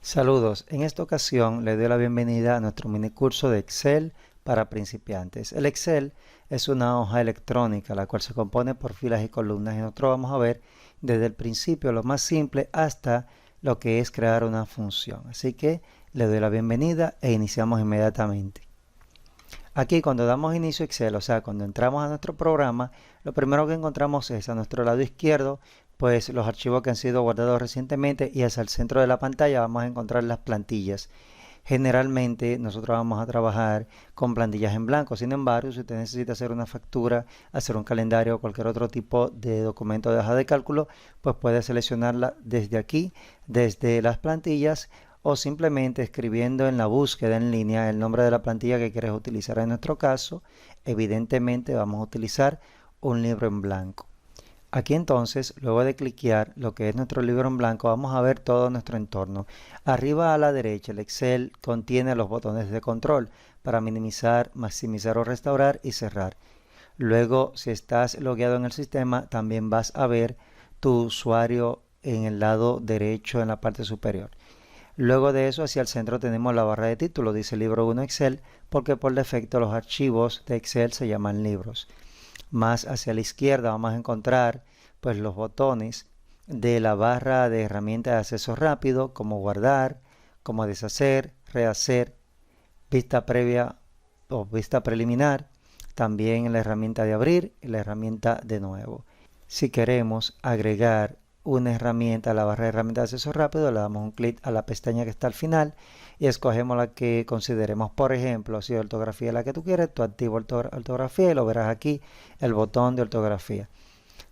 Saludos, en esta ocasión le doy la bienvenida a nuestro mini curso de Excel para principiantes. El Excel es una hoja electrónica la cual se compone por filas y columnas y nosotros vamos a ver desde el principio lo más simple hasta lo que es crear una función. Así que le doy la bienvenida e iniciamos inmediatamente. Aquí cuando damos inicio a Excel, o sea, cuando entramos a nuestro programa, lo primero que encontramos es a nuestro lado izquierdo, pues los archivos que han sido guardados recientemente y hacia el centro de la pantalla vamos a encontrar las plantillas. Generalmente nosotros vamos a trabajar con plantillas en blanco, sin embargo, si usted necesita hacer una factura, hacer un calendario o cualquier otro tipo de documento de hoja de cálculo, pues puede seleccionarla desde aquí, desde las plantillas, o simplemente escribiendo en la búsqueda en línea el nombre de la plantilla que quieres utilizar. En nuestro caso, evidentemente vamos a utilizar un libro en blanco. Aquí entonces, luego de cliquear lo que es nuestro libro en blanco, vamos a ver todo nuestro entorno. Arriba a la derecha, el Excel contiene los botones de control para minimizar, maximizar o restaurar y cerrar. Luego, si estás logueado en el sistema, también vas a ver tu usuario en el lado derecho en la parte superior. Luego de eso, hacia el centro tenemos la barra de título, dice libro 1 Excel, porque por defecto los archivos de Excel se llaman libros. Más hacia la izquierda vamos a encontrar pues los botones de la barra de herramientas de acceso rápido, como guardar, como deshacer, rehacer, vista previa o vista preliminar, también en la herramienta de abrir y la herramienta de nuevo. Si queremos agregar una herramienta a la barra de herramientas de acceso rápido, le damos un clic a la pestaña que está al final y escogemos la que consideremos. Por ejemplo, si ortografía es la que tú quieres, tú activas ortografía y lo verás aquí el botón de ortografía.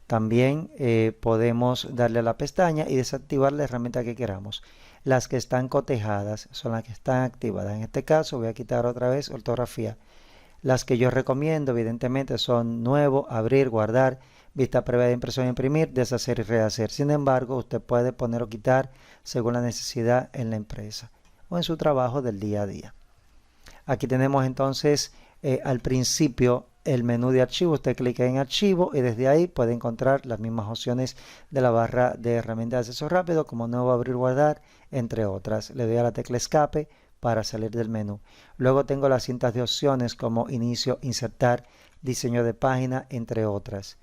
También podemos darle a la pestaña y desactivar la herramienta que queramos. Las que están cotejadas son las que están activadas. En este caso voy a quitar otra vez ortografía. Las que yo recomiendo evidentemente son nuevo, abrir, guardar, vista previa de impresión e imprimir, deshacer y rehacer. Sin embargo, usted puede poner o quitar según la necesidad en la empresa o en su trabajo del día a día. Aquí tenemos entonces al principio el menú de archivo. Usted clica en archivo y desde ahí puede encontrar las mismas opciones de la barra de herramientas de acceso rápido como nuevo, abrir, guardar, entre otras. Le doy a la tecla escape para salir del menú. Luego tengo las cintas de opciones como inicio, insertar, diseño de página, entre otras.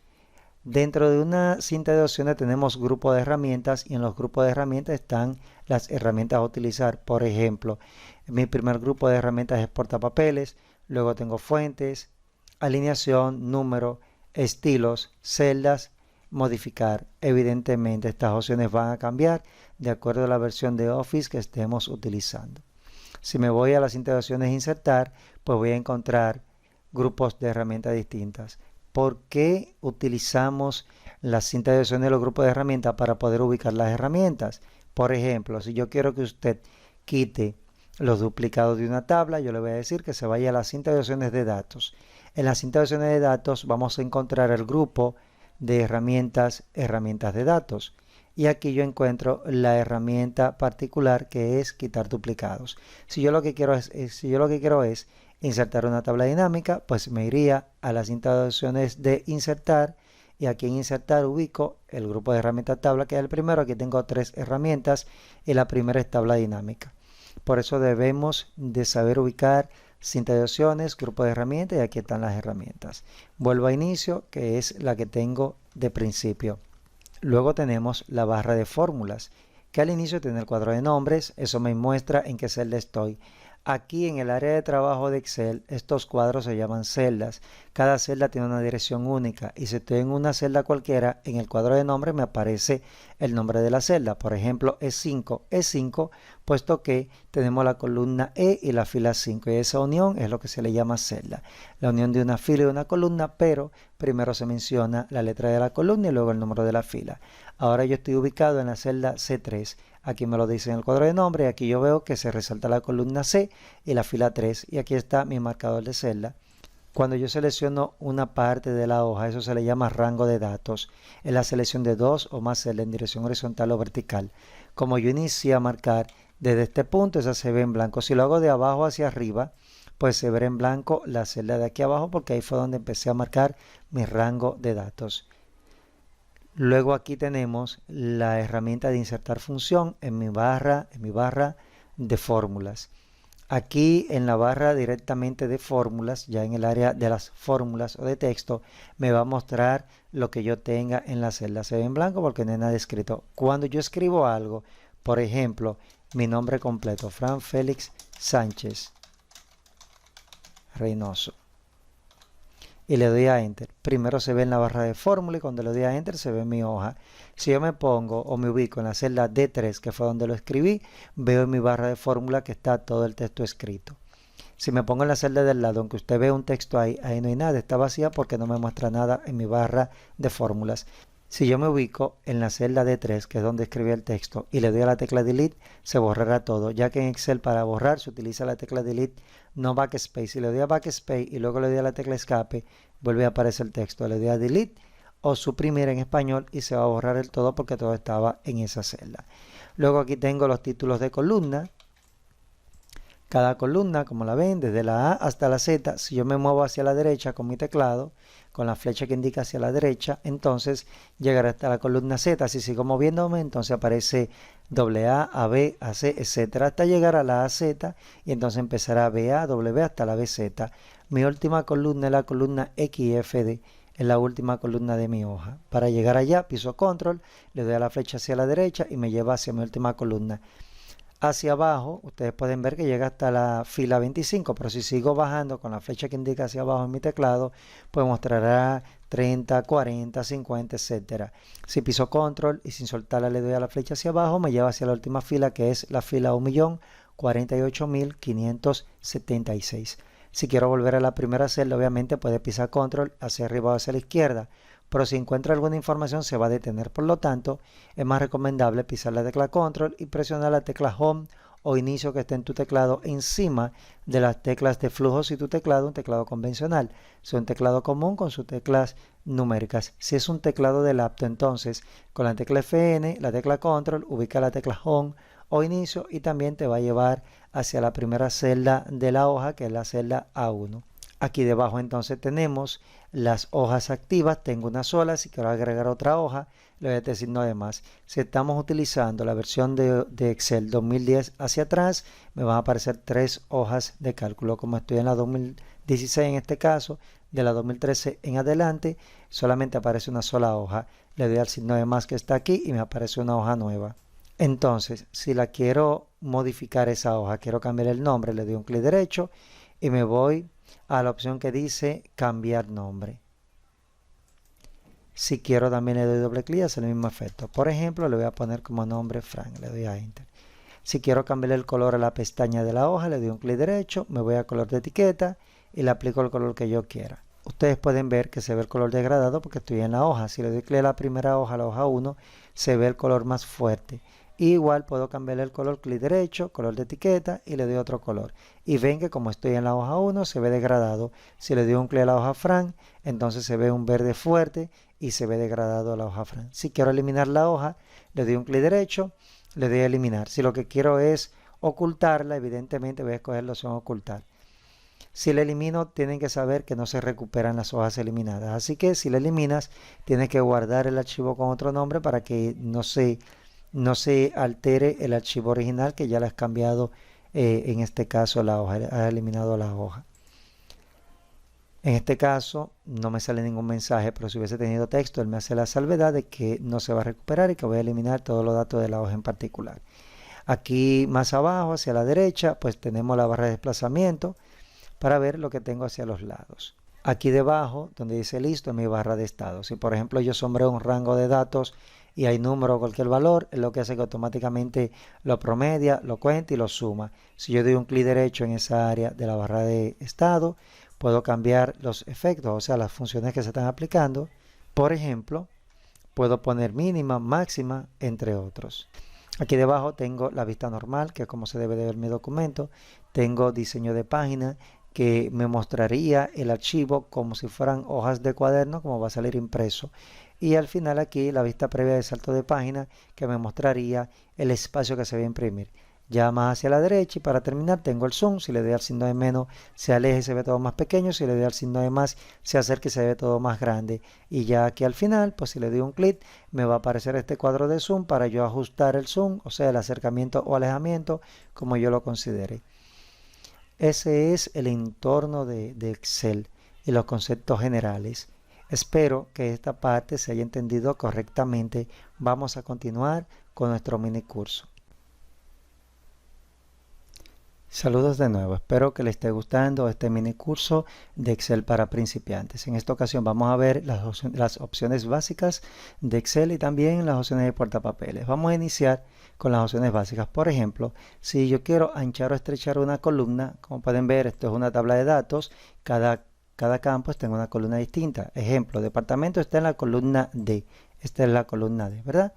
Dentro de una cinta de opciones tenemos grupo de herramientas y en los grupos de herramientas están las herramientas a utilizar. Por ejemplo, mi primer grupo de herramientas es portapapeles, luego tengo fuentes, alineación, número, estilos, celdas, modificar. Evidentemente estas opciones van a cambiar de acuerdo a la versión de Office que estemos utilizando. Si me voy a las cinta de opciones insertar, pues voy a encontrar grupos de herramientas distintas. ¿Por qué utilizamos las cintas de opciones de los grupos de herramientas para poder ubicar las herramientas? Por ejemplo, si yo quiero que usted quite los duplicados de una tabla, yo le voy a decir que se vaya a la cinta de opciones de datos. En la cinta de opciones de datos vamos a encontrar el grupo de herramientas de datos. Y aquí yo encuentro la herramienta particular que es quitar duplicados. Si yo lo que quiero es insertar una tabla dinámica, pues me iría a la cinta de opciones de insertar y aquí en insertar ubico el grupo de herramientas tabla que es el primero. Aquí tengo 3 herramientas y la primera es tabla dinámica. Por eso debemos de saber ubicar cinta de opciones, grupo de herramientas y aquí están las herramientas. Vuelvo a inicio que es la que tengo de principio. Luego tenemos la barra de fórmulas, que al inicio tiene el cuadro de nombres. Eso me muestra en qué celda estoy. Aquí en el área de trabajo de Excel, estos cuadros se llaman celdas. Cada celda tiene una dirección única y si estoy en una celda cualquiera, en el cuadro de nombre me aparece el nombre de la celda. Por ejemplo, E5, puesto que tenemos la columna E y la fila 5 y esa unión es lo que se le llama celda. La unión de una fila y una columna, pero primero se menciona la letra de la columna y luego el número de la fila. Ahora yo estoy ubicado en la celda C3. Aquí me lo dice en el cuadro de nombre y aquí yo veo que se resalta la columna C y la fila 3 y aquí está mi marcador de celda. Cuando yo selecciono una parte de la hoja, eso se le llama rango de datos. Es la selección de 2 o más celdas en dirección horizontal o vertical. Como yo inicié a marcar desde este punto, esa se ve en blanco. Si lo hago de abajo hacia arriba, pues se verá en blanco la celda de aquí abajo porque ahí fue donde empecé a marcar mi rango de datos. Luego aquí tenemos la herramienta de insertar función en mi barra de fórmulas. Aquí en la barra directamente de fórmulas, ya en el área de las fórmulas o de texto, me va a mostrar lo que yo tenga en la celda. Se ve en blanco porque no hay nada escrito. Cuando yo escribo algo, por ejemplo, mi nombre completo, Fran Félix Sánchez Reynoso, y le doy a Enter, primero se ve en la barra de fórmula y cuando le doy a Enter se ve en mi hoja. Si yo me pongo o me ubico en la celda D3, que fue donde lo escribí, veo en mi barra de fórmula que está todo el texto escrito. Si me pongo en la celda del lado, aunque usted vea un texto ahí no hay nada, está vacía porque no me muestra nada en mi barra de fórmulas. Si yo me ubico en la celda D3, que es donde escribí el texto, y le doy a la tecla Delete, se borrará todo, ya que en Excel para borrar se utiliza la tecla Delete, no Backspace. Si le doy a Backspace y luego le doy a la tecla Escape, vuelve a aparecer el texto. Le doy a Delete o suprimir en español y se va a borrar el todo porque todo estaba en esa celda. Luego aquí tengo los títulos de columna. Cada columna, como la ven, desde la A hasta la Z, si yo me muevo hacia la derecha con mi teclado, con la flecha que indica hacia la derecha, entonces llegará hasta la columna Z. Si sigo moviéndome, entonces aparece AA, AB, AC, etcétera, hasta llegar a la AZ y entonces empezará BA, W hasta la BZ. Mi última columna es la columna XFD, es la última columna de mi hoja. Para llegar allá, piso Control, le doy a la flecha hacia la derecha y me lleva hacia mi última columna. Hacia abajo, ustedes pueden ver que llega hasta la fila 25, pero si sigo bajando con la flecha que indica hacia abajo en mi teclado, pues mostrará 30, 40, 50, etcétera. Si piso Control y sin soltarla le doy a la flecha hacia abajo, me lleva hacia la última fila, que es la fila 1.048.576. Si quiero volver a la primera celda, obviamente puede pisar Control hacia arriba o hacia la izquierda, pero si encuentra alguna información se va a detener. Por lo tanto, es más recomendable pisar la tecla Control y presionar la tecla Home o Inicio que esté en tu teclado encima de las teclas de flujo si tu teclado es un teclado convencional. Si es un teclado común con sus teclas numéricas. Si es un teclado de laptop, entonces con la tecla FN, la tecla Control, ubica la tecla Home o Inicio y también te va a llevar hacia la primera celda de la hoja, que es la celda A1. Aquí debajo entonces tenemos las hojas activas. Tengo una sola. Si quiero agregar otra hoja, le voy a decir no demás. Si estamos utilizando la versión de Excel 2010 hacia atrás, me van a aparecer 3 hojas de cálculo. Como estoy en la 2016 en este caso, de la 2013 en adelante, solamente aparece una sola hoja. Le doy al signo de más que está aquí y me aparece una hoja nueva. Entonces, si la quiero modificar esa hoja, quiero cambiar el nombre, le doy un clic derecho y me voy a la opción que dice cambiar nombre. Si quiero también le doy doble clic y hace el mismo efecto. Por ejemplo, le voy a poner como nombre Frank, le doy a Enter. Si quiero cambiar el color a la pestaña de la hoja, le doy un clic derecho, me voy a color de etiqueta y le aplico el color que yo quiera. Ustedes pueden ver que se ve el color degradado porque estoy en la hoja. Si le doy clic a la primera hoja, la hoja 1, se ve el color más fuerte. Igual puedo cambiar el color, clic derecho, color de etiqueta y le doy otro color. Y ven que como estoy en la hoja 1 se ve degradado. Si le doy un clic a la hoja Fran, entonces se ve un verde fuerte y se ve degradado la hoja Fran. Si quiero eliminar la hoja, le doy un clic derecho, le doy a eliminar. Si lo que quiero es ocultarla, evidentemente voy a escoger la opción ocultar. Si la elimino, tienen que saber que no se recuperan las hojas eliminadas. Así que si la eliminas, tienes que guardar el archivo con otro nombre para que no se altere el archivo original que ya le has cambiado, en este caso la hoja, has eliminado la hoja. En este caso no me sale ningún mensaje, pero si hubiese tenido texto, él me hace la salvedad de que no se va a recuperar y que voy a eliminar todos los datos de la hoja en particular. Aquí más abajo, hacia la derecha, pues tenemos la barra de desplazamiento para ver lo que tengo hacia los lados. Aquí debajo, donde dice listo, es mi barra de estado. Si por ejemplo yo sombreo un rango de datos y hay número o cualquier valor, es lo que hace que automáticamente lo promedia, lo cuenta y lo suma. Si yo doy un clic derecho en esa área de la barra de estado, puedo cambiar los efectos, o sea, las funciones que se están aplicando. Por ejemplo, puedo poner mínima, máxima, entre otros. Aquí debajo tengo la vista normal, que es como se debe de ver mi documento. Tengo diseño de página, que me mostraría el archivo como si fueran hojas de cuaderno, como va a salir impreso. Y al final aquí la vista previa de salto de página, que me mostraría el espacio que se va a imprimir. ya más hacia la derecha, y para terminar tengo el zoom. Si le doy al signo de menos se aleja y se ve todo más pequeño, si le doy al signo de más se acerca y se ve todo más grande. Y ya aquí al final, pues si le doy un clic, me va a aparecer este cuadro de zoom para yo ajustar el zoom, o sea el acercamiento o alejamiento, como yo lo considere. Ese es el entorno de Excel y los conceptos generales. Espero que esta parte se haya entendido correctamente. Vamos a continuar con nuestro mini curso. Saludos de nuevo, espero que les esté gustando este mini curso de Excel para principiantes. En esta ocasión vamos a ver las opciones básicas de Excel y también las opciones de portapapeles. Vamos a iniciar con las opciones básicas. Por ejemplo, si yo quiero anchar o estrechar una columna, como pueden ver, esto es una tabla de datos, cada campo está en una columna distinta. Ejemplo, departamento está en la columna D, esta es la columna D, ¿verdad?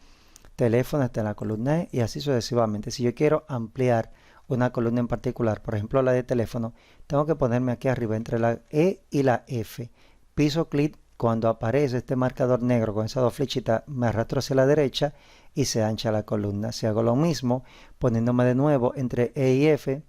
Teléfono está en la columna E y así sucesivamente. Si yo quiero ampliar una columna en particular, por ejemplo la de teléfono, tengo que ponerme aquí arriba entre la E y la F. Piso clic, cuando aparece este marcador negro con esas dos flechitas, me arrastro hacia la derecha y se ancha la columna. Si hago lo mismo, poniéndome de nuevo entre E y F,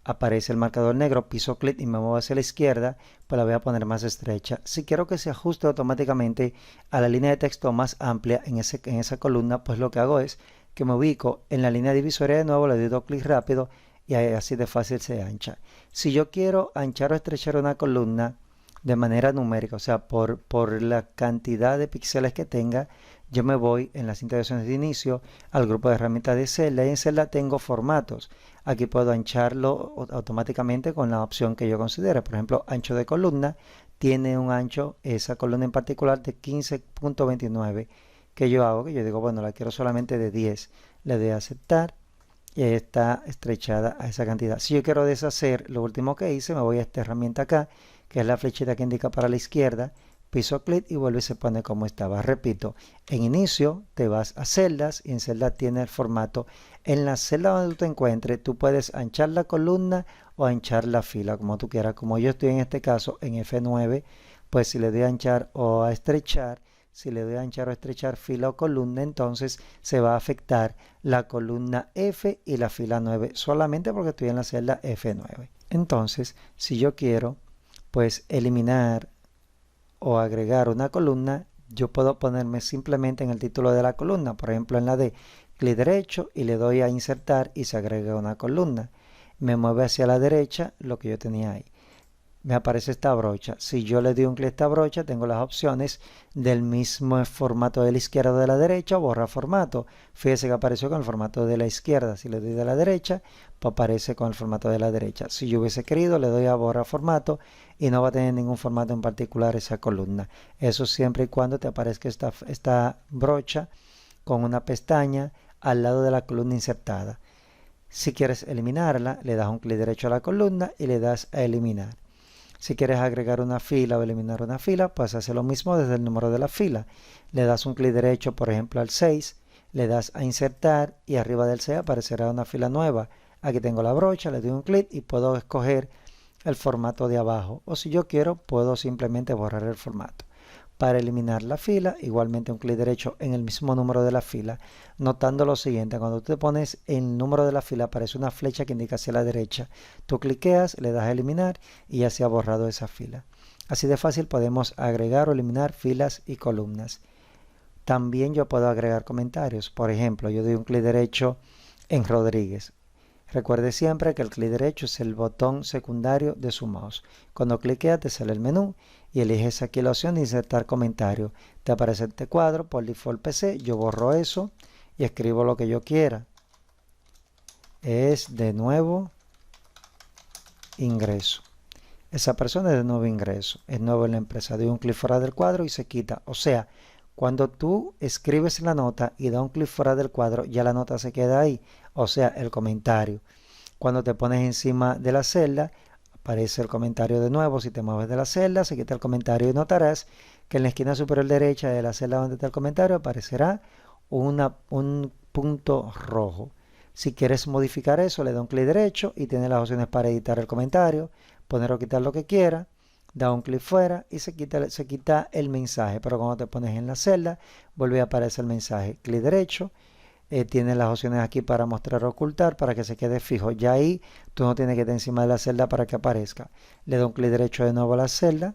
aparece el marcador negro, piso clic y me muevo hacia la izquierda, pues la voy a poner más estrecha. Si quiero que se ajuste automáticamente a la línea de texto más amplia en esa columna, pues lo que hago es que me ubico en la línea divisoria de nuevo, le doy dos clics rápido y así de fácil se ancha. Si yo quiero anchar o estrechar una columna de manera numérica, o sea, por la cantidad de píxeles que tenga, yo me voy en las integraciones de inicio al grupo de herramientas de celda y en celda tengo formatos. Aquí puedo ancharlo automáticamente con la opción que yo considere. Por ejemplo, ancho de columna tiene un ancho, esa columna en particular, de 15.29. Que yo hago, que yo digo, bueno, la quiero solamente de 10. Le doy a aceptar y está estrechada a esa cantidad. Si yo quiero deshacer, lo último que hice, me voy a esta herramienta acá, que es la flechita que indica para la izquierda, piso clic y vuelve y se pone como estaba. Repito, en inicio te vas a celdas y en celdas tiene el formato. En la celda donde tú te encuentres, tú puedes anchar la columna o anchar la fila, como tú quieras. Como yo estoy en este caso en F9, pues si le doy a anchar o a estrechar, si le doy a anchar o estrechar fila o columna, entonces se va a afectar la columna F y la fila 9 solamente porque estoy en la celda F9. Entonces, si yo quiero pues eliminar o agregar una columna, yo puedo ponerme simplemente en el título de la columna, por ejemplo en la D, clic derecho y le doy a insertar y se agrega una columna. Me mueve hacia la derecha lo que yo tenía ahí. Me aparece esta brocha. Si yo le doy un clic a esta brocha, tengo las opciones del mismo formato de la izquierda o de la derecha, borra formato. Fíjese que apareció con el formato de la izquierda. Si le doy de la derecha, pues aparece con el formato de la derecha. Si yo hubiese querido, le doy a borrar formato y no va a tener ningún formato en particular esa columna. Eso siempre y cuando te aparezca esta brocha con una pestaña al lado de la columna insertada. Si quieres eliminarla, le das un clic derecho a la columna y le das a eliminar. Si quieres agregar una fila o eliminar una fila, pues hace lo mismo desde el número de la fila. Le das un clic derecho, por ejemplo, al 6, le das a insertar y arriba del 6 aparecerá una fila nueva. Aquí tengo la brocha, le doy un clic y puedo escoger el formato de abajo. O si yo quiero, puedo simplemente borrar el formato. Para eliminar la fila, igualmente un clic derecho en el mismo número de la fila, notando lo siguiente: cuando tú te pones el número de la fila aparece una flecha que indica hacia la derecha, tú cliqueas, le das a eliminar y ya se ha borrado esa fila. Así de fácil podemos agregar o eliminar filas y columnas. También yo puedo agregar comentarios. Por ejemplo, yo doy un clic derecho en Rodríguez. Recuerde siempre que el clic derecho es el botón secundario de su mouse. Cuando cliqueas te sale el menú y eliges aquí la opción de insertar comentario. Te aparece este cuadro por default PC. Yo borro eso y escribo lo que yo quiera. Es de nuevo ingreso. Esa persona es de nuevo ingreso. Es nuevo en la empresa. Doy un clic fuera del cuadro y se quita. O sea, cuando tú escribes la nota y da un clic fuera del cuadro, ya la nota se queda ahí. O sea, el comentario. Cuando te pones encima de la celda, aparece el comentario de nuevo. Si te mueves de la celda, se quita el comentario y notarás que en la esquina superior derecha de la celda donde está el comentario aparecerá un punto rojo. Si quieres modificar eso, le da un clic derecho y tiene las opciones para editar el comentario, poner o quitar lo que quiera. Da un clic fuera y se quita el mensaje, pero cuando te pones en la celda vuelve a aparecer el mensaje. Clic derecho, tiene las opciones aquí para mostrar o ocultar para que se quede fijo. Ya ahí tú no tienes que estar encima de la celda para que aparezca. Le doy un clic derecho de nuevo a la celda,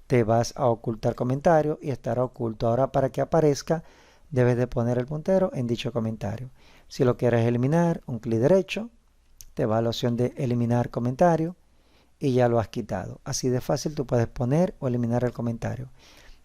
te vas a ocultar comentario y estará oculto. Ahora para que aparezca debes de poner el puntero en dicho comentario. Si lo quieres eliminar, un clic derecho, te va a la opción de eliminar comentario y ya lo has quitado. Así de fácil tú puedes poner o eliminar el comentario.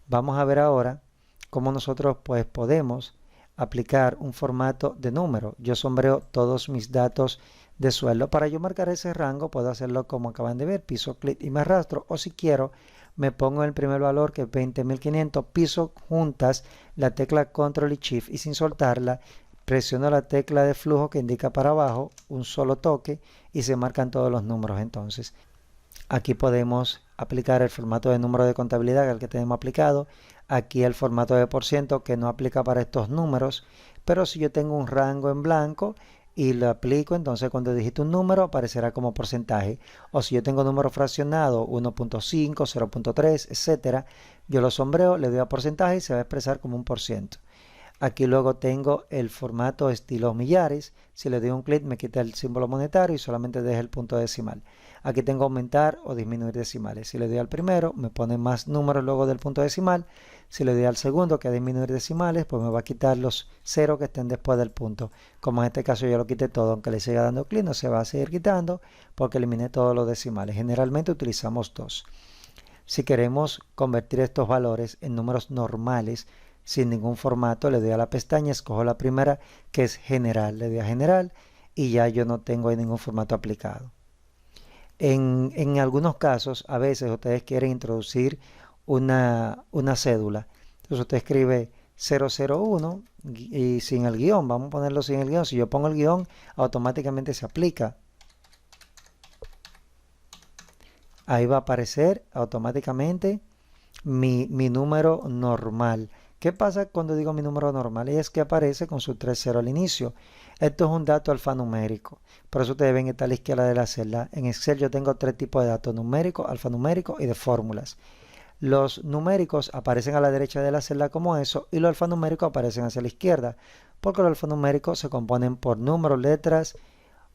Vamos a ver ahora cómo nosotros pues podemos aplicar un formato de número. Yo sombreo todos mis datos de sueldo. Para yo marcar ese rango puedo hacerlo como acaban de ver, piso, clic y me arrastro, o si quiero me pongo el primer valor que es 20.500, piso juntas la tecla control y shift y sin soltarla presiono la tecla de flujo que indica para abajo, un solo toque y se marcan todos los números. Entonces aquí podemos aplicar el formato de número de contabilidad al que tenemos aplicado. Aquí el formato de por ciento que no aplica para estos números, pero si yo tengo un rango en blanco y lo aplico, entonces cuando digito un número aparecerá como porcentaje. O si yo tengo número fraccionado 1.5, 0.3, etcétera, yo lo sombreo, le doy a porcentaje y se va a expresar como un por ciento. Aquí luego tengo el formato estilo millares. Si le doy un clic me quita el símbolo monetario y solamente deja el punto decimal. Aquí tengo aumentar o disminuir decimales. Si le doy al primero me pone más números luego del punto decimal. Si le doy al segundo que es disminuir decimales, pues me va a quitar los ceros que estén después del punto. Como en este caso yo lo quité todo, aunque le siga dando clic no se va a seguir quitando porque eliminé todos los decimales. Generalmente utilizamos dos. Si queremos convertir estos valores en números normales sin ningún formato, le doy a la pestaña, escojo la primera que es general, le doy a general y ya yo no tengo ningún formato aplicado. En algunos casos, a veces ustedes quieren introducir una cédula. Entonces usted escribe 001 y sin el guión, vamos a ponerlo sin el guión. Si yo pongo el guión, automáticamente se aplica. Ahí va a aparecer automáticamente mi número normal. ¿Qué pasa cuando digo mi número normal? Y es que aparece con su 30 al inicio. Esto es un dato alfanumérico. Por eso ustedes ven que está a la izquierda de la celda. En Excel yo tengo tres tipos de datos: numérico, alfanumérico y de fórmulas. Los numéricos aparecen a la derecha de la celda como eso y los alfanuméricos aparecen hacia la izquierda, porque los alfanuméricos se componen por números, letras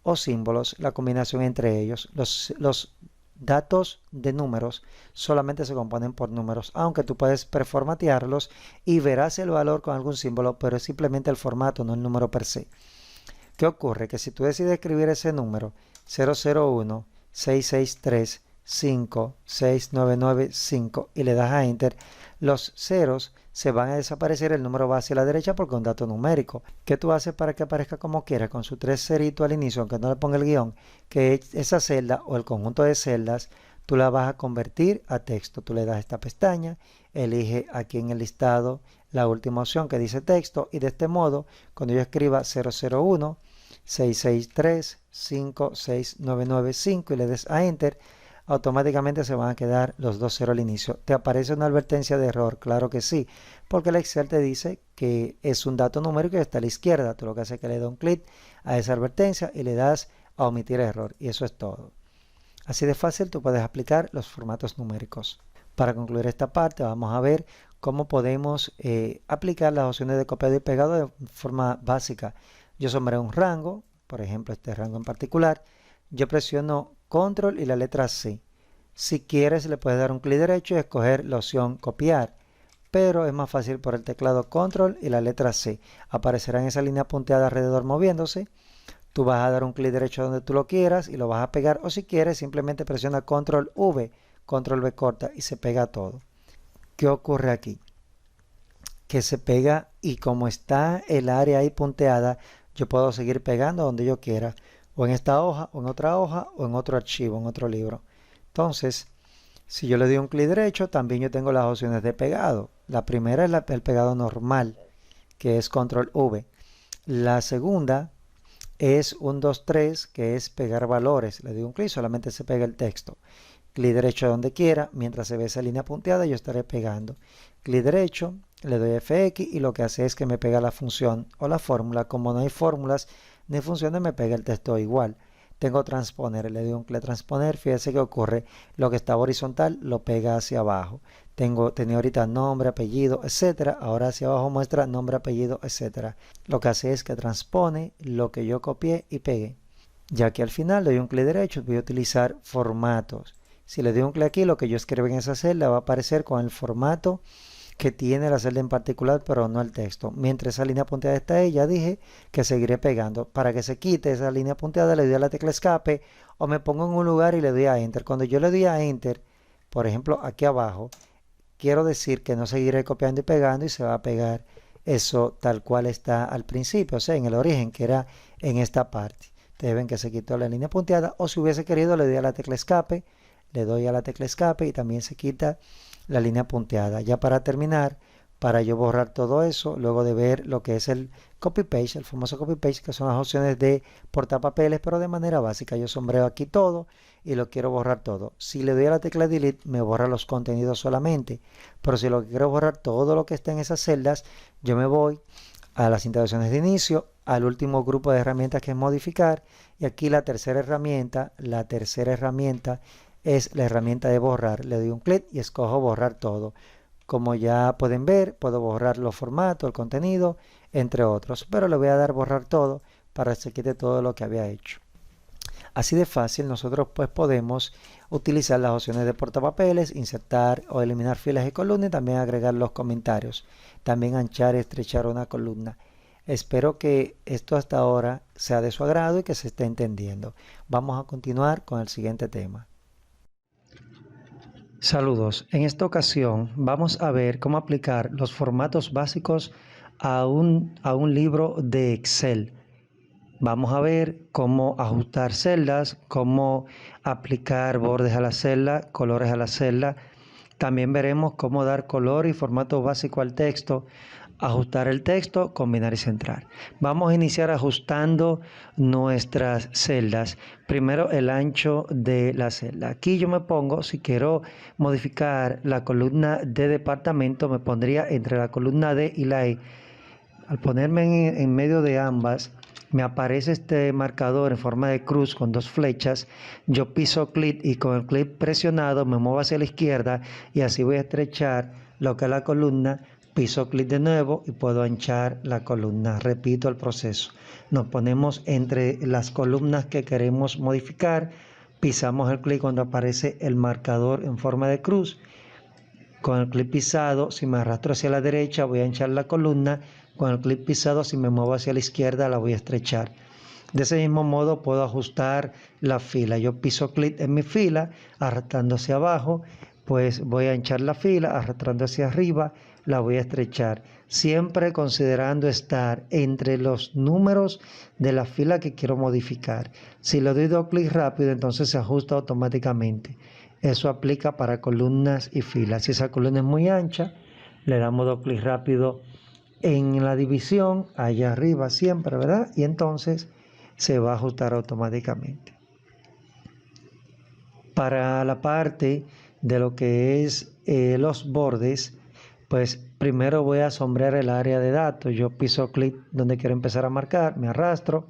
o símbolos, la combinación entre ellos. Los datos de números solamente se componen por números, aunque tú puedes preformatearlos y verás el valor con algún símbolo, pero es simplemente el formato, no el número per se. ¿Qué ocurre? Que si tú decides escribir ese número 001 663 5 6995 y le das a Enter, los ceros se van a desaparecer, el número va hacia la derecha porque es un dato numérico. ¿Qué tú haces para que aparezca como quieras con su 3 ceritos al inicio, aunque no le ponga el guión? Que esa celda o el conjunto de celdas tú la vas a convertir a texto. Tú le das esta pestaña, elige aquí en el listado la última opción que dice texto y de este modo cuando yo escriba 001 663 5 6995 y le des a Enter, automáticamente se van a quedar los dos ceros al inicio. ¿Te aparece una advertencia de error? Claro que sí, porque el Excel te dice que es un dato numérico y está a la izquierda. Tú lo que haces es que le das un clic a esa advertencia y le das a omitir error y eso es todo. Así de fácil tú puedes aplicar los formatos numéricos. Para concluir esta parte vamos a ver cómo podemos aplicar las opciones de copiado y pegado de forma básica. Yo sombré un rango, por ejemplo este rango en particular, yo presiono control y la letra C. Si quieres le puedes dar un clic derecho y escoger la opción copiar, pero es más fácil por el teclado control y la letra C. Aparecerá en esa línea punteada alrededor moviéndose. Tú vas a dar un clic derecho donde tú lo quieras y lo vas a pegar, o si quieres simplemente presiona control V, control V corta y se pega todo. ¿Qué ocurre aquí? Que se pega y como está el área ahí punteada, yo puedo seguir pegando donde yo quiera, o en esta hoja, o en otra hoja, o en otro archivo, en otro libro. Entonces, si yo le doy un clic derecho, también yo tengo las opciones de pegado. La primera es el pegado normal, que es control V. La segunda es un 2, 3, que es pegar valores. Le doy un clic, solamente se pega el texto. Clic derecho donde quiera, mientras se ve esa línea punteada, yo estaré pegando. Clic derecho, le doy FX y lo que hace es que me pega la función o la fórmula. Como no hay fórmulas ni funciones, me pega el texto igual. tengo transponer, le doy un clic a transponer, fíjese que ocurre, lo que estaba horizontal lo pega hacia abajo. Tenía ahorita nombre, apellido, etcétera, ahora hacia abajo muestra nombre, apellido, etcétera. Lo que hace es que transpone lo que yo copié y pegué. Ya que al final le doy un clic derecho, voy a utilizar formatos. Si le doy un clic aquí, lo que yo escribo en esa celda va a aparecer con el formato que tiene la celda en particular, pero no el texto. Mientras esa línea punteada está ahí, ya dije que seguiré pegando. Para que se quite esa línea punteada, le doy a la tecla escape o me pongo en un lugar y le doy a Enter. Cuando yo le doy a Enter, por ejemplo, aquí abajo, quiero decir que no seguiré copiando y pegando y se va a pegar eso tal cual está al principio, o sea, en el origen, que era en esta parte. Ustedes ven que se quitó la línea punteada, o si hubiese querido le doy a la tecla escape, le doy a la tecla escape y también se quita la línea punteada. Ya para terminar, para yo borrar todo eso, luego de ver lo que es el copy paste, el famoso copy paste, que son las opciones de portapapeles, pero de manera básica. Yo sombreo aquí todo y lo quiero borrar todo. Si le doy a la tecla delete, me borra los contenidos solamente, pero si lo que quiero borrar todo lo que está en esas celdas, yo me voy a las integraciones de inicio, al último grupo de herramientas que es modificar, y aquí la tercera herramienta es la herramienta de borrar. Le doy un clic y escojo borrar todo. Como ya pueden ver, puedo borrar los formatos, el contenido, entre otros, pero le voy a dar borrar todo para que se quite todo lo que había hecho. Así de fácil nosotros pues podemos utilizar las opciones de portapapeles, insertar o eliminar filas y columnas y también agregar los comentarios. También anchar y estrechar una columna. Espero que esto hasta ahora sea de su agrado y que se esté entendiendo. Vamos a continuar con el siguiente tema. Saludos. En esta ocasión vamos a ver cómo aplicar los formatos básicos a un libro de Excel. Vamos a ver cómo ajustar celdas, cómo aplicar bordes a la celda, colores a la celda. También veremos cómo dar color y formato básico al texto, ajustar el texto, combinar y centrar. Vamos a iniciar ajustando nuestras celdas. Primero el ancho de la celda. Aquí yo me pongo, si quiero modificar la columna de departamento, me pondría entre la columna D y la E. Al ponerme en medio de ambas, me aparece este marcador en forma de cruz con dos flechas. Yo piso clic y con el clic presionado me muevo hacia la izquierda y así voy a estrechar lo que es la columna. Piso clic de nuevo y puedo anchar la columna. Repito el proceso. Nos ponemos entre las columnas que queremos modificar. Pisamos el clic cuando aparece el marcador en forma de cruz. Con el clic pisado, si me arrastro hacia la derecha, voy a anchar la columna. Con el clic pisado, si me muevo hacia la izquierda, la voy a estrechar. De ese mismo modo, puedo ajustar la fila. Yo piso clic en mi fila, arrastrando hacia abajo, pues voy a anchar la fila, arrastrando hacia arriba, la voy a estrechar. Siempre considerando estar entre los números de la fila que quiero modificar. Si le doy dos clics rápido, entonces se ajusta automáticamente. Eso aplica para columnas y filas. Si esa columna es muy ancha, le damos dos clics rápido en la división, allá arriba siempre, ¿verdad? Y entonces se va a ajustar automáticamente. Para la parte de lo que es los bordes, pues primero voy a sombrear el área de datos. Yo piso clic donde quiero empezar a marcar, me arrastro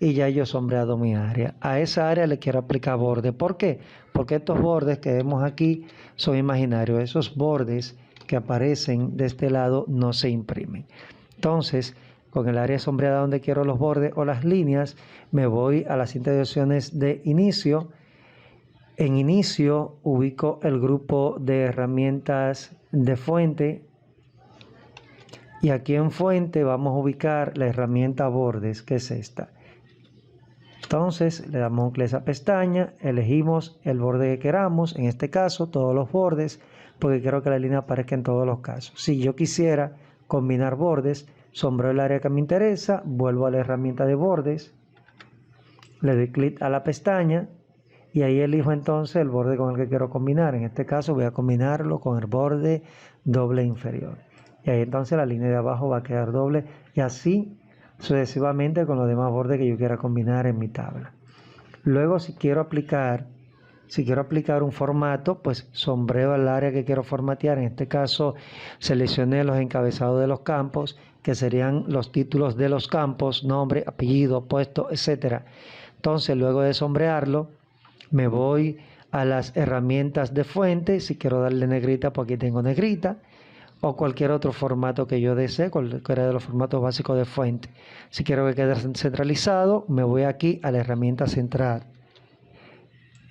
y ya yo he sombreado mi área. A esa área le quiero aplicar borde. ¿Por qué? Porque estos bordes que vemos aquí son imaginarios. Esos bordes que aparecen de este lado no se imprimen. Entonces, con el área sombreada donde quiero los bordes o las líneas, me voy a las integraciones de inicio. En inicio ubico el grupo de herramientas de fuente y aquí en fuente vamos a ubicar la herramienta bordes, que es esta. Entonces le damos un clic a esa pestaña, elegimos el borde que queramos, en este caso todos los bordes, porque quiero que la línea aparezca en todos los casos. Si yo quisiera combinar bordes, sombreo el área que me interesa, vuelvo a la herramienta de bordes, le doy clic a la pestaña y ahí elijo entonces el borde con el que quiero combinar. En este caso voy a combinarlo con el borde doble inferior. Y ahí entonces la línea de abajo va a quedar doble y así sucesivamente con los demás bordes que yo quiera combinar en mi tabla. Luego si quiero aplicar un formato, pues sombreo el área que quiero formatear. En este caso seleccioné los encabezados de los campos, que serían los títulos de los campos, nombre, apellido, puesto, etcétera. Entonces, luego de sombrearlo, me voy a las herramientas de fuente. Si quiero darle negrita, pues aquí tengo negrita, o cualquier otro formato que yo desee, cualquiera de los formatos básicos de fuente. Si quiero que quede centralizado, me voy aquí a la herramienta centrar.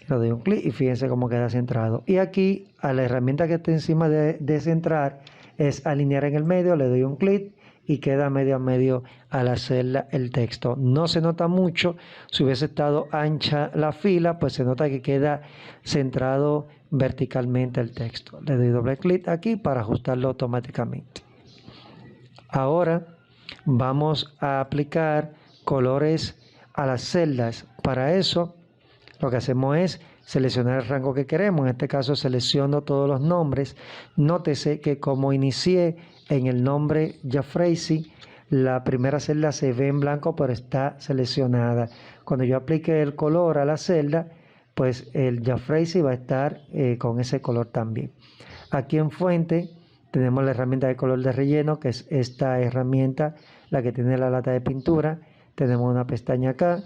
Le doy un clic y fíjense cómo queda centrado. Y aquí a la herramienta que está encima de centrar es alinear en el medio, le doy un clic y queda medio a medio al hacer el texto. No se nota mucho. Si hubiese estado ancha la fila, pues se nota que queda centrado verticalmente el texto. Le doy doble clic aquí para ajustarlo automáticamente. Ahora vamos a aplicar colores a las celdas. Para eso lo que hacemos es seleccionar el rango que queremos. En este caso selecciono todos los nombres. Nótese que como inicié en el nombre Jafrazy, la primera celda se ve en blanco, pero está seleccionada. Cuando yo aplique el color a la celda, pues el Jafrazy va a estar con ese color también. Aquí en fuente tenemos la herramienta de color de relleno, que es esta herramienta, la que tiene la lata de pintura. Tenemos una pestaña acá.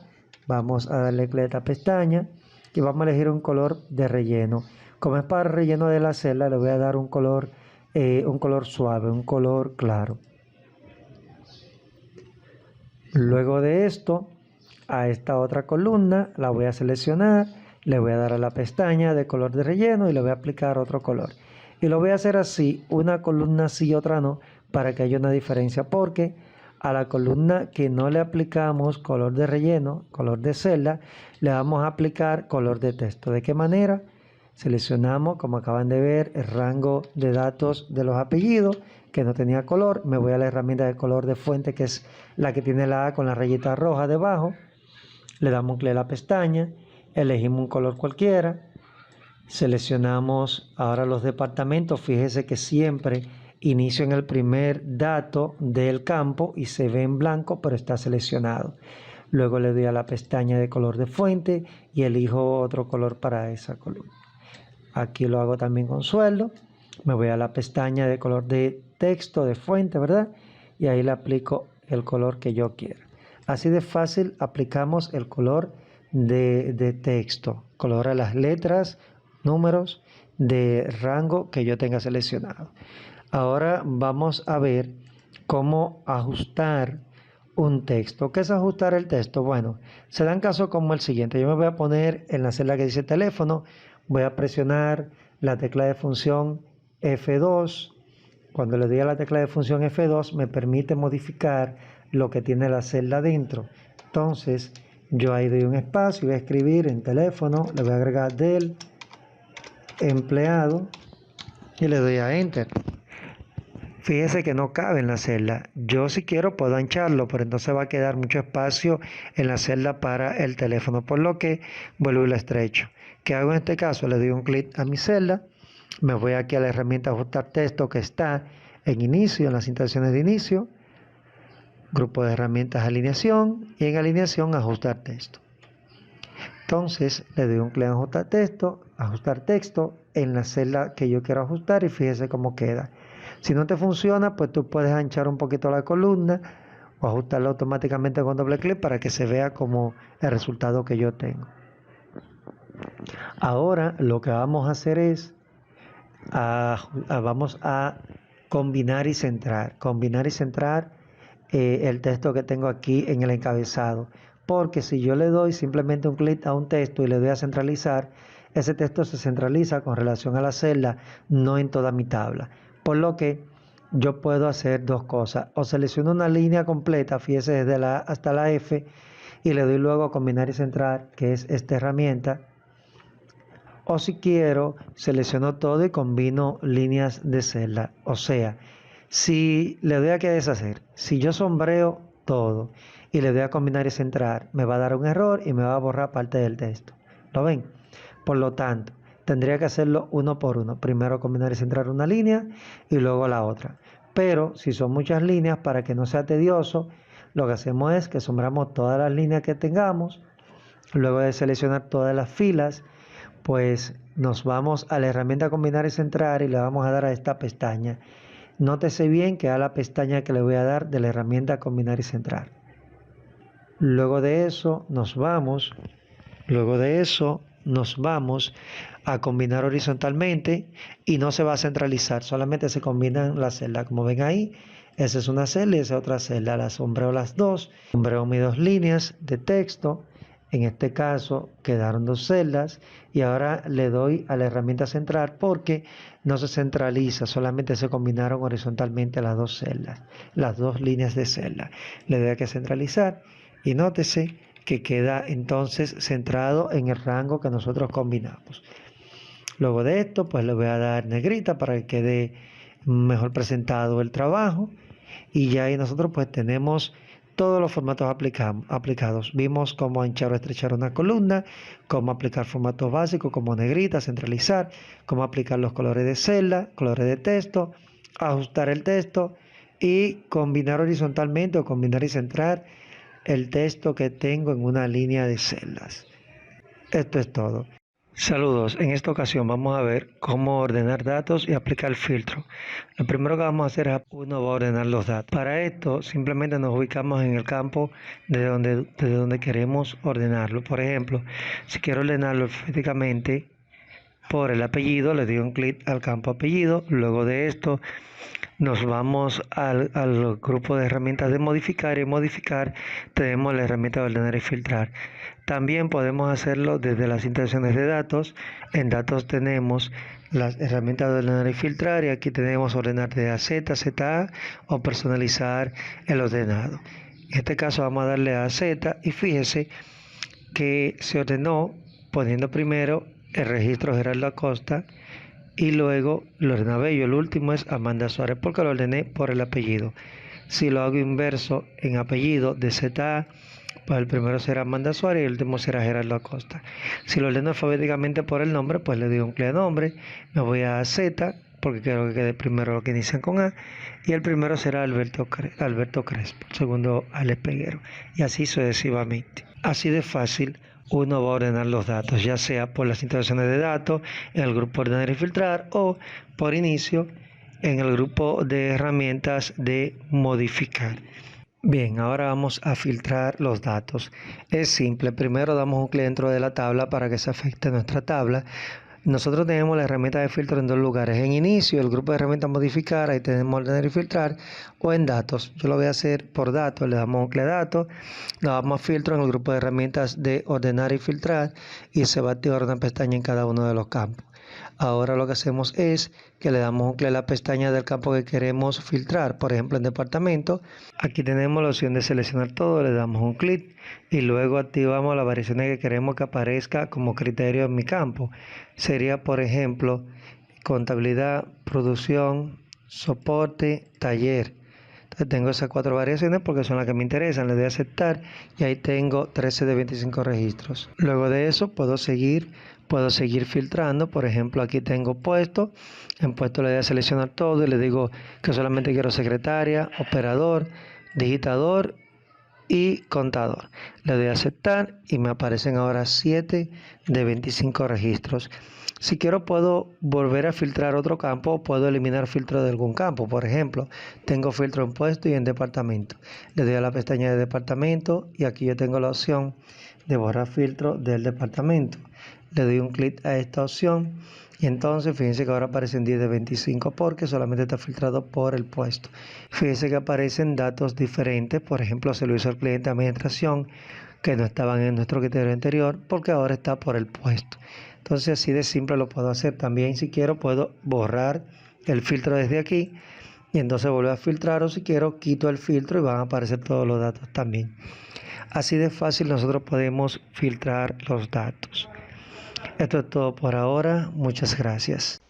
Vamos a darle clic a esta pestaña y vamos a elegir un color de relleno. Como es para el relleno de la celda, le voy a dar un color suave, un color claro. Luego de esto, a esta otra columna la voy a seleccionar, le voy a dar a la pestaña de color de relleno y le voy a aplicar otro color. Y lo voy a hacer así, una columna sí y otra no, para que haya una diferencia, porque a la columna que no le aplicamos color de relleno, color de celda, le vamos a aplicar color de texto. ¿De qué manera? Seleccionamos, como acaban de ver, el rango de datos de los apellidos, que no tenía color. Me voy a la herramienta de color de fuente, que es la que tiene la A con la rayita roja debajo. Le damos clic a la pestaña, elegimos un color cualquiera. Seleccionamos ahora los departamentos. Fíjese que siempre inicio en el primer dato del campo y se ve en blanco, pero está seleccionado. Luego le doy a la pestaña de color de fuente y elijo otro color para esa columna. Aquí lo hago también con sueldo. Me voy a la pestaña de color de texto de fuente, ¿verdad? Y ahí le aplico el color que yo quiera. Así de fácil aplicamos el color de texto. Color a las letras, números de rango que yo tenga seleccionado. Ahora vamos a ver cómo ajustar un texto. ¿Qué es ajustar el texto? Bueno, se dan casos como el siguiente. Yo me voy a poner en la celda que dice teléfono, voy a presionar la tecla de función F2. Cuando le doy a la tecla de función F2 me permite modificar lo que tiene la celda dentro. Entonces yo ahí doy un espacio y voy a escribir en teléfono, le voy a agregar del empleado y le doy a Enter. Fíjese que no cabe en la celda. Yo si quiero puedo ancharlo, pero entonces va a quedar mucho espacio en la celda para el teléfono, por lo que vuelvo y lo estrecho. ¿Qué hago en este caso? Le doy un clic a mi celda, me voy aquí a la herramienta ajustar texto que está en inicio, en las instalaciones de inicio, grupo de herramientas alineación y en alineación ajustar texto. Entonces le doy un clic a ajustar texto en la celda que yo quiero ajustar y fíjese cómo queda. Si no te funciona, pues tú puedes anchar un poquito la columna o ajustarla automáticamente con doble clic para que se vea como el resultado que yo tengo. Ahora lo que vamos a hacer es vamos a combinar y centrar el texto que tengo aquí en el encabezado, porque si yo le doy simplemente un clic a un texto y le doy a centralizar, ese texto se centraliza con relación a la celda, no en toda mi tabla, por lo que yo puedo hacer dos cosas: o selecciono una línea completa, fíjese, desde la A hasta la F, y le doy luego a combinar y centrar, que es esta herramienta, o si quiero selecciono todo y combino líneas de celda. O sea, si le doy a que deshacer, si yo sombreo todo y le doy a combinar y centrar, me va a dar un error y me va a borrar parte del texto. ¿Lo ven? Por lo tanto, tendría que hacerlo uno por uno. Primero combinar y centrar una línea y luego la otra. Pero si son muchas líneas, para que no sea tedioso, lo que hacemos es que sombramos todas las líneas que tengamos. Luego de seleccionar todas las filas, pues nos vamos a la herramienta combinar y centrar y le vamos a dar a esta pestaña. Nótese bien que a la pestaña que le voy a dar de la herramienta combinar y centrar. Luego de eso nos vamos a combinar horizontalmente y no se va a centralizar, solamente se combinan las celdas. Como ven ahí, esa es una celda y esa es otra celda. Las sombreo las dos, sombreo mis dos líneas de texto. En este caso quedaron dos celdas y ahora le doy a la herramienta centrar porque no se centraliza, solamente se combinaron horizontalmente las dos celdas, las dos líneas de celda. Le doy a que centralizar y nótese que queda entonces centrado en el rango que nosotros combinamos. Luego de esto, pues le voy a dar negrita para que quede mejor presentado el trabajo. Y ya ahí nosotros pues tenemos todos los formatos aplicados. Vimos cómo anchar o estrechar una columna, cómo aplicar formatos básicos como negrita, centralizar, cómo aplicar los colores de celda, colores de texto, ajustar el texto y combinar horizontalmente o combinar y centrar el texto que tengo en una línea de celdas. Esto es todo. Saludos, en esta ocasión vamos a ver cómo ordenar datos y aplicar filtro. Lo primero que vamos a hacer es uno va a ordenar los datos. Para esto simplemente nos ubicamos en el campo desde donde queremos ordenarlo. Por ejemplo, si quiero ordenarlo alfabéticamente por el apellido, le doy un clic al campo apellido. Luego de esto nos vamos al grupo de herramientas de modificar y modificar tenemos la herramienta de ordenar y filtrar. También podemos hacerlo desde las integraciones de datos. En datos tenemos las herramientas de ordenar y filtrar y aquí tenemos ordenar de A a Z, ZA o personalizar el ordenado. En este caso vamos a darle a Z y fíjese que se ordenó poniendo primero el registro Gerardo Acosta y luego Lorena Bello. El último es Amanda Suárez porque lo ordené por el apellido. Si lo hago inverso en apellido de ZA, pues el primero será Amanda Suárez y el último será Gerardo Acosta. Si lo ordeno alfabéticamente por el nombre, pues le doy un clic a nombre, me voy a Z porque quiero que quede primero lo que inician con A y el primero será Alberto Crespo, el segundo Alex Peguero y así sucesivamente. Así de fácil uno va a ordenar los datos, ya sea por las instalaciones de datos en el grupo ordenar y filtrar o por inicio en el grupo de herramientas de modificar. Bien, ahora vamos a filtrar los datos. Es simple, primero damos un clic dentro de la tabla para que se afecte nuestra tabla. Nosotros tenemos la herramienta de filtro en dos lugares, en inicio, el grupo de herramientas modificar, ahí tenemos ordenar y filtrar, o en datos. Yo lo voy a hacer por datos, le damos un clic a datos, le damos a filtro en el grupo de herramientas de ordenar y filtrar y se va a activar una pestaña en cada uno de los campos. Ahora lo que hacemos es que le damos un clic a la pestaña del campo que queremos filtrar, por ejemplo en departamento. Aquí tenemos la opción de seleccionar todo, le damos un clic y luego activamos las variaciones que queremos que aparezca como criterio en mi campo. Sería por ejemplo contabilidad, producción, soporte, taller. Entonces tengo esas 4 variaciones porque son las que me interesan, le doy a aceptar y ahí tengo 13 de 25 registros. Luego de eso puedo seguir filtrando. Por ejemplo, aquí tengo puesto, en puesto le doy a seleccionar todo y le digo que solamente quiero secretaria, operador, digitador y contador. Le doy a aceptar y me aparecen ahora 7 de 25 registros. Si quiero puedo volver a filtrar otro campo o puedo eliminar filtro de algún campo. Por ejemplo, tengo filtro en puesto y en departamento. Le doy a la pestaña de departamento y aquí yo tengo la opción de borrar filtro del departamento. Le doy un clic a esta opción y entonces fíjense que ahora aparecen 10 de 25 porque solamente está filtrado por el puesto. Fíjense que aparecen datos diferentes, por ejemplo se lo hizo el cliente de administración que no estaban en nuestro criterio anterior porque ahora está por el puesto. Entonces así de simple lo puedo hacer. También si quiero puedo borrar el filtro desde aquí y entonces vuelvo a filtrar o si quiero quito el filtro y van a aparecer todos los datos también. Así de fácil nosotros podemos filtrar los datos. Esto es todo por ahora. Muchas gracias.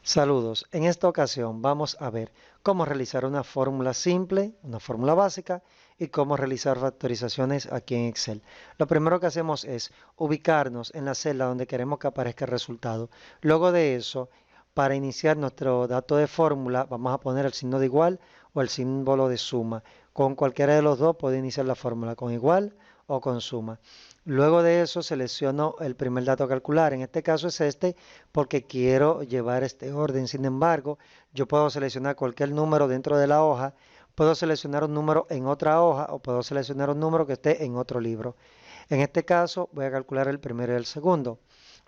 Saludos. En esta ocasión vamos a ver cómo realizar una fórmula simple, una fórmula básica y cómo realizar factorizaciones aquí en Excel. Lo primero que hacemos es ubicarnos en la celda donde queremos que aparezca el resultado. Luego de eso, para iniciar nuestro dato de fórmula, vamos a poner el signo de igual o el símbolo de suma. Con cualquiera de los dos puede iniciar la fórmula, con igual o con suma. Luego de eso selecciono el primer dato a calcular, en este caso es este porque quiero llevar este orden. Sin embargo, yo puedo seleccionar cualquier número dentro de la hoja puedo seleccionar un número en otra hoja o puedo seleccionar un número que esté en otro libro. En este caso voy a calcular el primero y el segundo.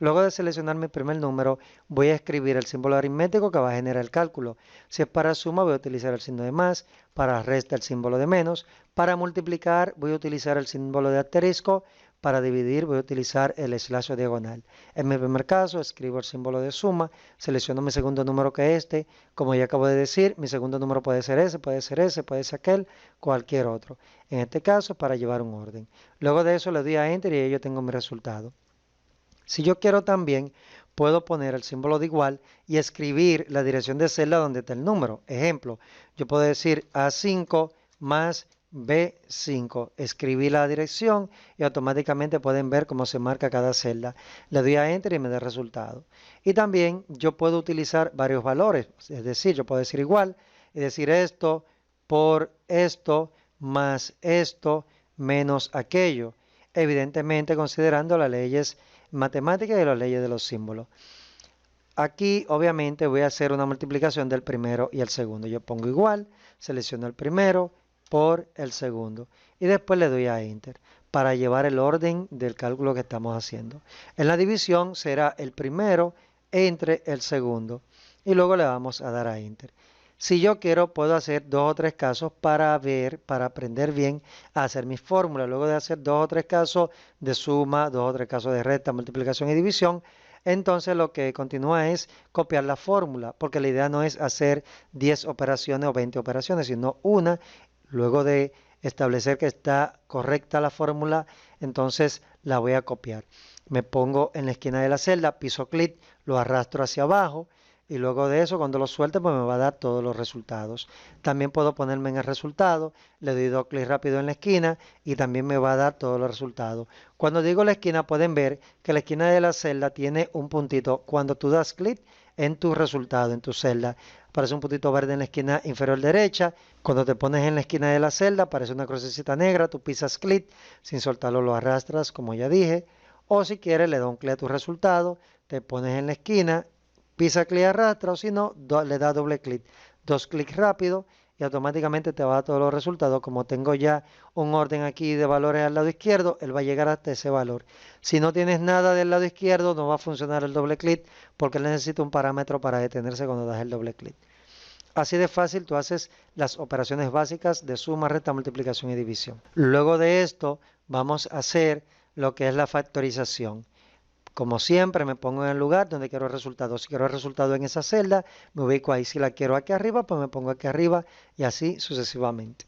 Luego de seleccionar mi primer número, voy a escribir el símbolo aritmético que va a generar el cálculo. Si es para suma, voy a utilizar el signo de más, para resta el símbolo de menos, para multiplicar voy a utilizar el símbolo de asterisco, para dividir voy a utilizar el slash o diagonal. En mi primer caso, escribo el símbolo de suma, selecciono mi segundo número que es este. Como ya acabo de decir, mi segundo número puede ser ese, puede ser ese, puede ser aquel, cualquier otro. En este caso, para llevar un orden. Luego de eso le doy a Enter y ahí yo tengo mi resultado. Si yo quiero también, puedo poner el símbolo de igual y escribir la dirección de celda donde está el número. Ejemplo, yo puedo decir A5 más B5. Escribí la dirección y automáticamente pueden ver cómo se marca cada celda. Le doy a Enter y me da el resultado. Y también yo puedo utilizar varios valores. Es decir, yo puedo decir igual y decir esto por esto más esto menos aquello. Evidentemente considerando las leyes matemáticas y las leyes de los símbolos. Aquí obviamente voy a hacer una multiplicación del primero y el segundo. Yo pongo igual, selecciono el primero por el segundo y después le doy a Enter para llevar el orden del cálculo que estamos haciendo. En la división será el primero entre el segundo y luego le vamos a dar a Enter. Si yo quiero, puedo hacer 2 o 3 casos para ver, para aprender bien a hacer mis fórmulas. Luego de hacer 2 o 3 casos de suma, 2 o 3 casos de resta, multiplicación y división, entonces lo que continúa es copiar la fórmula, porque la idea no es hacer 10 operaciones o 20 operaciones, sino una. Luego de establecer que está correcta la fórmula, entonces la voy a copiar. Me pongo en la esquina de la celda, piso clic, lo arrastro hacia abajo. Y luego de eso, cuando lo suelte, pues me va a dar todos los resultados. También puedo ponerme en el resultado, le doy 2 clics rápido en la esquina y también me va a dar todos los resultados. Cuando digo la esquina, pueden ver que la esquina de la celda tiene un puntito. Cuando tú das clic en tu resultado, en tu celda, aparece un puntito verde en la esquina inferior derecha. Cuando te pones en la esquina de la celda, aparece una crucecita negra, tú pisas clic, sin soltarlo lo arrastras, como ya dije. O si quieres, le das un clic a tu resultado, te pones en la esquina, pisa clic arrastra o si no, le da doble clic. 2 clics rápido y automáticamente te va a dar todos los resultados. Como tengo ya un orden aquí de valores al lado izquierdo, él va a llegar hasta ese valor. Si no tienes nada del lado izquierdo, no va a funcionar el doble clic porque él necesita un parámetro para detenerse cuando das el doble clic. Así de fácil tú haces las operaciones básicas de suma, resta, multiplicación y división. Luego de esto vamos a hacer lo que es la factorización. Como siempre, me pongo en el lugar donde quiero el resultado. Si quiero el resultado en esa celda, me ubico ahí. Si la quiero aquí arriba, pues me pongo aquí arriba y así sucesivamente.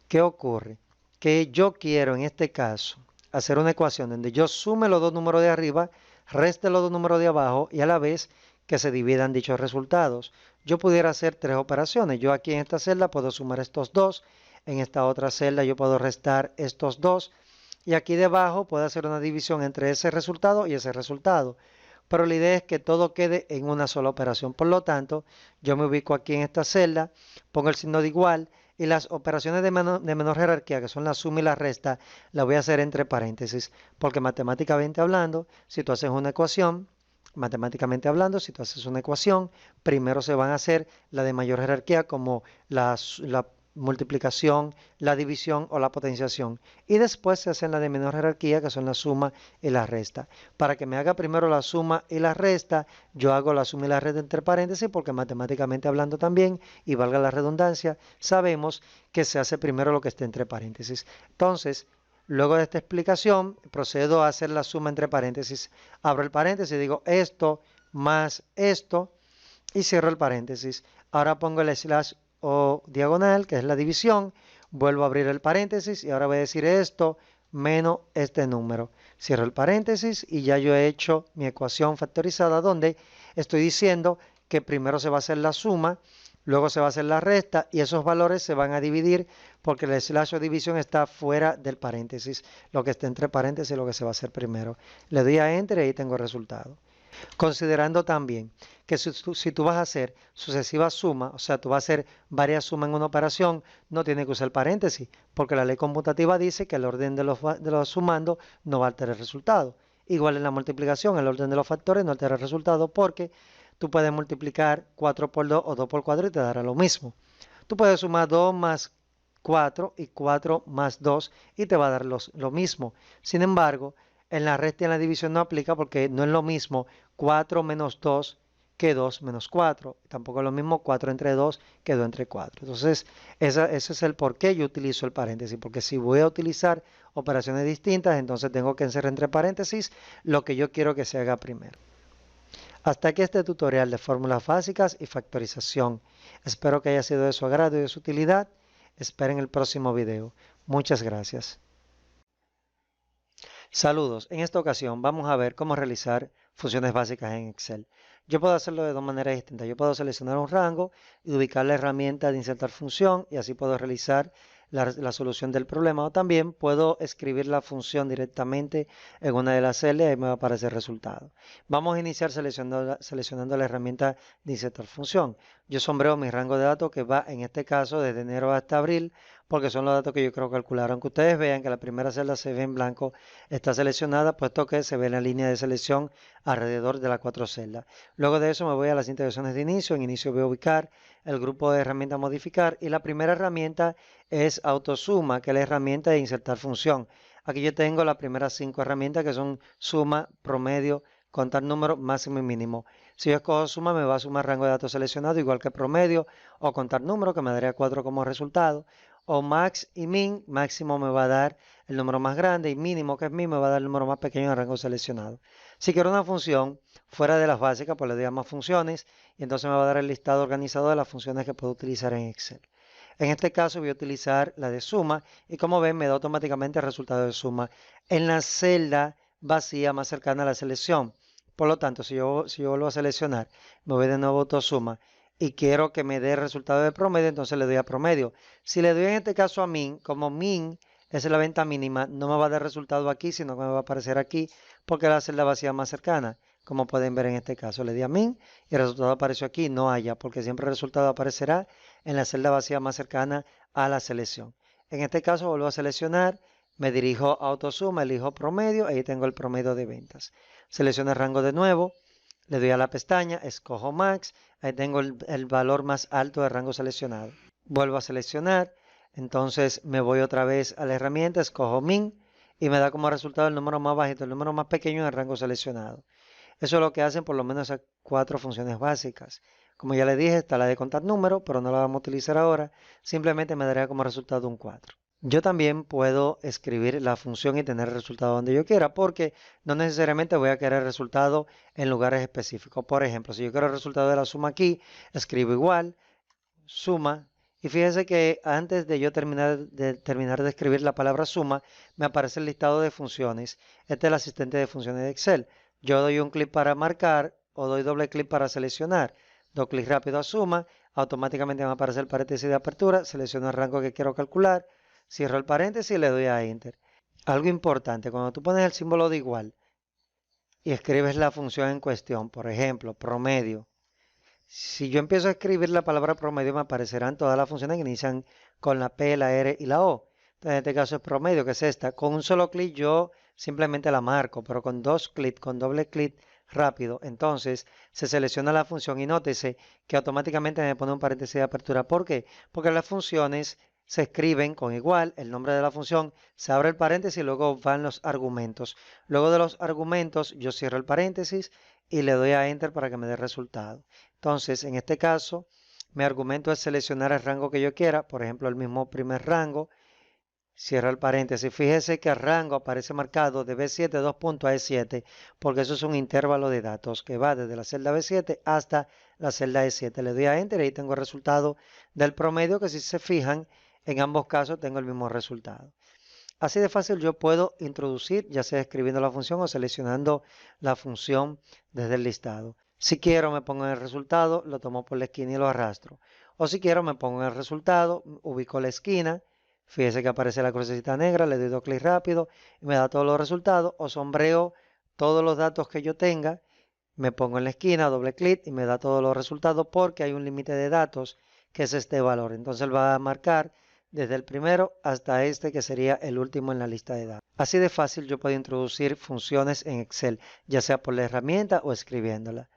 ¿Qué ocurre? Que yo quiero en este caso hacer una ecuación donde yo sume los dos números de arriba, reste los dos números de abajo y a la vez que se dividan dichos resultados. Yo pudiera hacer 3 operaciones. Yo aquí en esta celda puedo sumar estos 2. En esta otra celda yo puedo restar estos 2. Y aquí debajo puedo hacer una división entre ese resultado y ese resultado. Pero la idea es que todo quede en una sola operación. Por lo tanto, yo me ubico aquí en esta celda, pongo el signo de igual y las operaciones de menor jerarquía, que son la suma y la resta, las voy a hacer entre paréntesis. Porque matemáticamente hablando, si tú haces una ecuación, primero se van a hacer la de mayor jerarquía como la multiplicación, la división o la potenciación. Y después se hacen las de menor jerarquía, que son la suma y la resta. Para que me haga primero la suma y la resta, yo hago la suma y la resta entre paréntesis, porque matemáticamente hablando también, y valga la redundancia, sabemos que se hace primero lo que esté entre paréntesis. Entonces, luego de esta explicación, procedo a hacer la suma entre paréntesis. Abro el paréntesis y digo esto más esto, y cierro el paréntesis. Ahora pongo el slash o diagonal, que es la división, vuelvo a abrir el paréntesis y ahora voy a decir esto menos este número. Cierro el paréntesis y ya yo he hecho mi ecuación factorizada donde estoy diciendo que primero se va a hacer la suma, luego se va a hacer la resta y esos valores se van a dividir porque el slash o división está fuera del paréntesis. Lo que está entre paréntesis es lo que se va a hacer primero. Le doy a Enter y ahí tengo el resultado. Considerando también que si tú vas a hacer sucesivas sumas, o sea, tú vas a hacer varias sumas en una operación, no tienes que usar paréntesis, porque la ley conmutativa dice que el orden de los sumandos no va a alterar el resultado. Igual en la multiplicación, el orden de los factores no altera el resultado porque tú puedes multiplicar 4 por 2 o 2 por 4 y te dará lo mismo. Tú puedes sumar 2 más 4 y 4 más 2 y te va a dar lo mismo. Sin embargo, en la resta y en la división no aplica porque no es lo mismo 4 menos 2 que 2 menos 4. Tampoco es lo mismo 4 entre 2 que 2 entre 4. Entonces, ese es el por qué yo utilizo el paréntesis. Porque si voy a utilizar operaciones distintas, entonces tengo que encerrar entre paréntesis lo que yo quiero que se haga primero. Hasta aquí este tutorial de fórmulas básicas y factorización. Espero que haya sido de su agrado y de su utilidad. Esperen el próximo video. Muchas gracias. Saludos. En esta ocasión vamos a ver cómo realizar funciones básicas en Excel. Yo puedo hacerlo de dos maneras distintas. Yo puedo seleccionar un rango y ubicar la herramienta de insertar función y así puedo realizar la solución del problema. O también puedo escribir la función directamente en una de las celdas y ahí me va a aparecer el resultado. Vamos a iniciar seleccionando la herramienta de insertar función. Yo sombreo mi rango de datos que va en este caso desde enero hasta abril porque son los datos que yo quiero calcular. Aunque ustedes vean que la primera celda se ve en blanco, está seleccionada puesto que se ve en la línea de selección alrededor de las 4 celdas. Luego de eso me voy a las integraciones de inicio. En inicio voy a ubicar el grupo de herramientas modificar y la primera herramienta es autosuma, que es la herramienta de insertar función. Aquí yo tengo las primeras 5 herramientas que son suma, promedio, contar número, máximo y mínimo. Si yo escojo suma, me va a sumar rango de datos seleccionado igual que promedio o contar número, que me daría 4 como resultado. O max y min, máximo me va a dar el número más grande y mínimo, que es min, me va a dar el número más pequeño en el rango seleccionado. Si quiero una función fuera de las básicas, pues le doy a más funciones y entonces me va a dar el listado organizado de las funciones que puedo utilizar en Excel. En este caso voy a utilizar la de suma y como ven me da automáticamente el resultado de suma en la celda vacía más cercana a la selección. Por lo tanto, si yo vuelvo a seleccionar, me voy de nuevo a autosuma y quiero que me dé el resultado de promedio, entonces le doy a promedio. Si le doy en este caso a min, como min es la venta mínima, no me va a dar resultado aquí, sino que me va a aparecer aquí porque es la celda vacía más cercana. Como pueden ver en este caso, le di a min y el resultado apareció aquí, no haya, porque siempre el resultado aparecerá en la celda vacía más cercana a la selección. En este caso vuelvo a seleccionar, me dirijo a autosuma, elijo promedio, ahí tengo el promedio de ventas. Selecciono el rango de nuevo, le doy a la pestaña, escojo max, ahí tengo el valor más alto del rango seleccionado. Vuelvo a seleccionar, entonces me voy otra vez a la herramienta, escojo min y me da como resultado el número más bajito, el número más pequeño en el rango seleccionado. Eso es lo que hacen por lo menos esas 4 funciones básicas. Como ya les dije, está la de contar números, pero no la vamos a utilizar ahora. Simplemente me daría como resultado un 4. Yo también puedo escribir la función y tener el resultado donde yo quiera, porque no necesariamente voy a querer el resultado en lugares específicos. Por ejemplo, si yo quiero el resultado de la suma aquí, escribo igual, suma, y fíjense que antes de yo terminar de escribir la palabra suma, me aparece el listado de funciones. Este es el asistente de funciones de Excel. Yo doy un clic para marcar o doy doble clic para seleccionar. Doy clic rápido a suma, automáticamente me va a aparecer el paréntesis de apertura, selecciono el rango que quiero calcular, cierro el paréntesis y le doy a Enter. Algo importante, cuando tú pones el símbolo de igual y escribes la función en cuestión, por ejemplo, promedio, si yo empiezo a escribir la palabra promedio, me aparecerán todas las funciones que inician con la P, la R y la O. Entonces, en este caso es promedio, que es esta. Con un solo clic yo simplemente la marco, pero con 2 clics, con doble clic rápido, entonces se selecciona la función y nótese que automáticamente me pone un paréntesis de apertura. ¿Por qué? Porque las funciones se escriben con igual, el nombre de la función, se abre el paréntesis y luego van los argumentos. Luego de los argumentos yo cierro el paréntesis y le doy a Enter para que me dé el resultado. Entonces, en este caso, mi argumento es seleccionar el rango que yo quiera, por ejemplo, el mismo primer rango, cierro el paréntesis. Fíjese que el rango aparece marcado de B7 2 puntos a E7, porque eso es un intervalo de datos que va desde la celda B7 hasta la celda E7. Le doy a Enter y ahí tengo el resultado del promedio, que si se fijan, en ambos casos tengo el mismo resultado. Así de fácil yo puedo introducir, ya sea escribiendo la función o seleccionando la función desde el listado. Si quiero me pongo en el resultado, lo tomo por la esquina y lo arrastro. O si quiero me pongo en el resultado, ubico la esquina, fíjese que aparece la crucecita negra, le doy dos clics rápido y me da todos los resultados. O sombreo todos los datos que yo tenga, me pongo en la esquina, doble clic y me da todos los resultados porque hay un límite de datos que es este valor. Entonces él va a marcar desde el primero hasta este que sería el último en la lista de datos. Así de fácil yo puedo introducir funciones en Excel, ya sea por la herramienta o escribiéndola.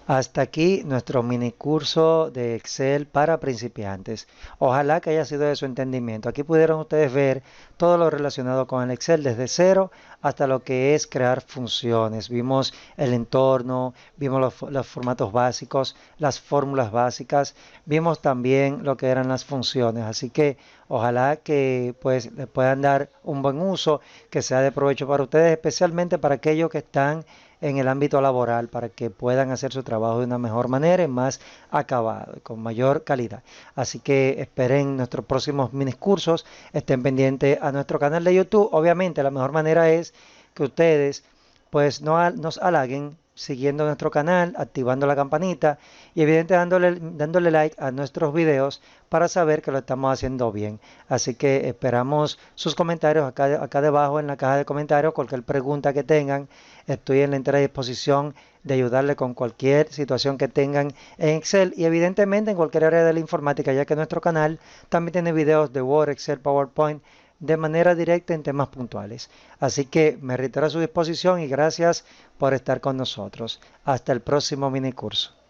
Hasta aquí nuestro mini curso de Excel para principiantes. Ojalá que haya sido de su entendimiento. Aquí pudieron ustedes ver todo lo relacionado con el Excel desde cero hasta lo que es crear funciones. Vimos el entorno, vimos los formatos básicos, las fórmulas básicas, vimos también lo que eran las funciones. Así que ojalá que pues le puedan dar un buen uso, que sea de provecho para ustedes, especialmente para aquellos que están en el ámbito laboral, para que puedan hacer su trabajo de una mejor manera y más acabado, con mayor calidad. Así que esperen nuestros próximos mini cursos, estén pendientes a nuestro canal de YouTube. Obviamente la mejor manera es que ustedes pues nos halaguen siguiendo nuestro canal, activando la campanita y evidentemente dándole like a nuestros videos para saber que lo estamos haciendo bien. Así que esperamos sus comentarios acá debajo en la caja de comentarios, cualquier pregunta que tengan. Estoy en la entera disposición de ayudarle con cualquier situación que tengan en Excel y evidentemente en cualquier área de la informática, ya que nuestro canal también tiene videos de Word, Excel, PowerPoint de manera directa en temas puntuales. Así que me reitero a su disposición y gracias por estar con nosotros. Hasta el próximo mini curso.